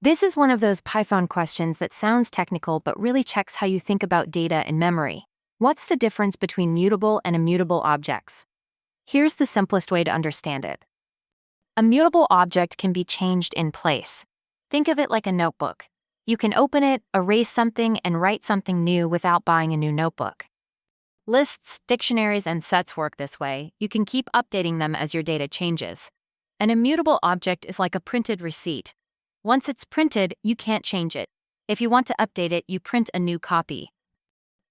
This is one of those Python questions that sounds technical but really checks how you think about data and memory. What's the difference between mutable and immutable objects? Here's the simplest way to understand it. A mutable object can be changed in place. Think of it like a notebook. You can open it, erase something, and write something new without buying a new notebook. Lists, dictionaries, and sets work this way. You can keep updating them as your data changes. An immutable object is like a printed receipt. Once it's printed, you can't change it. If you want to update it, you print a new copy.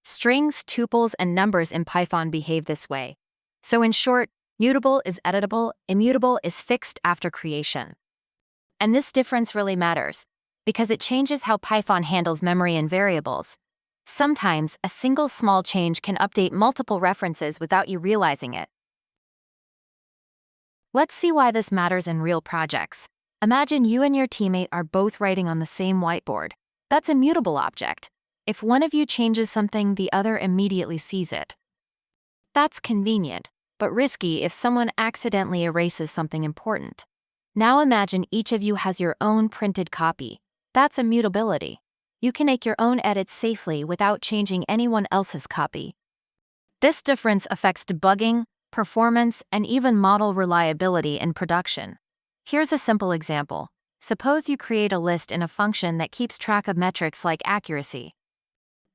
Strings, tuples, and numbers in Python behave this way. So in short, mutable is editable, immutable is fixed after creation. And this difference really matters, because it changes how Python handles memory and variables. Sometimes, a single small change can update multiple references without you realizing it. Let's see why this matters in real projects. Imagine you and your teammate are both writing on the same whiteboard. That's a mutable object. If one of you changes something, the other immediately sees it. That's convenient, but risky if someone accidentally erases something important. Now imagine each of you has your own printed copy. That's immutability. You can make your own edits safely without changing anyone else's copy. This difference affects debugging, performance, and even model reliability in production. Here's a simple example. Suppose you create a list in a function that keeps track of metrics like accuracy.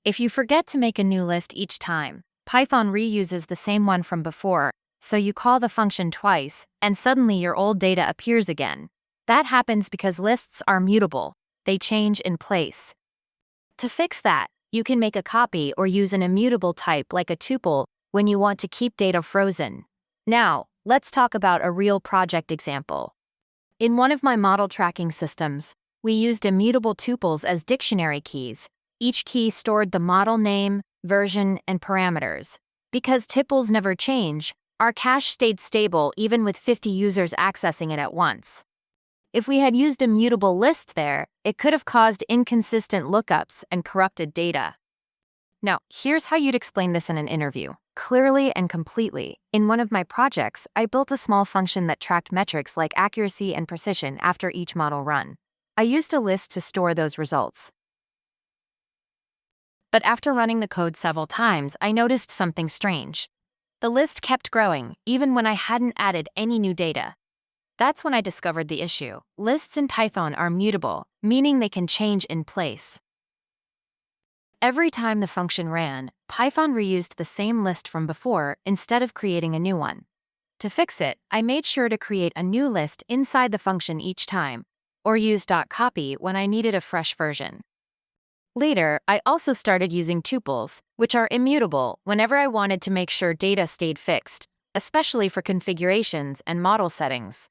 If you forget to make a new list each time, Python reuses the same one from before, so you call the function twice, and suddenly your old data appears again. That happens because lists are mutable. They change in place. To fix that, you can make a copy or use an immutable type like a tuple when you want to keep data frozen. Now, let's talk about a real project example. In one of my model tracking systems, we used immutable tuples as dictionary keys. Each key stored the model name, version, and parameters. Because tuples never change, our cache stayed stable even with 50 users accessing it at once. If we had used a mutable list there, it could have caused inconsistent lookups and corrupted data. Now, here's how you'd explain this in an interview, clearly and completely. In one of my projects, I built a small function that tracked metrics like accuracy and precision after each model run. I used a list to store those results. But after running the code several times, I noticed something strange. The list kept growing, even when I hadn't added any new data. That's when I discovered the issue. Lists in Python are mutable, meaning they can change in place. Every time the function ran, Python reused the same list from before instead of creating a new one. To fix it, I made sure to create a new list inside the function each time, or use .copy when I needed a fresh version. Later, I also started using tuples, which are immutable whenever I wanted to make sure data stayed fixed, especially for configurations and model settings.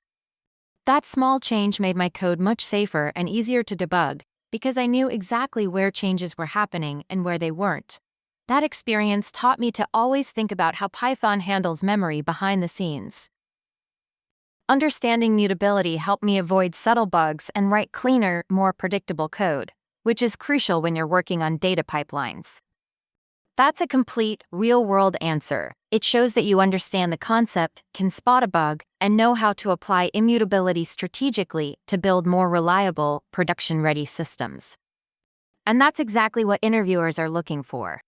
That small change made my code much safer and easier to debug because I knew exactly where changes were happening and where they weren't. That experience taught me to always think about how Python handles memory behind the scenes. Understanding mutability helped me avoid subtle bugs and write cleaner, more predictable code, which is crucial when you're working on data pipelines. That's a complete, real-world answer. It shows that you understand the concept, can spot a bug, and know how to apply immutability strategically to build more reliable, production-ready systems. And that's exactly what interviewers are looking for.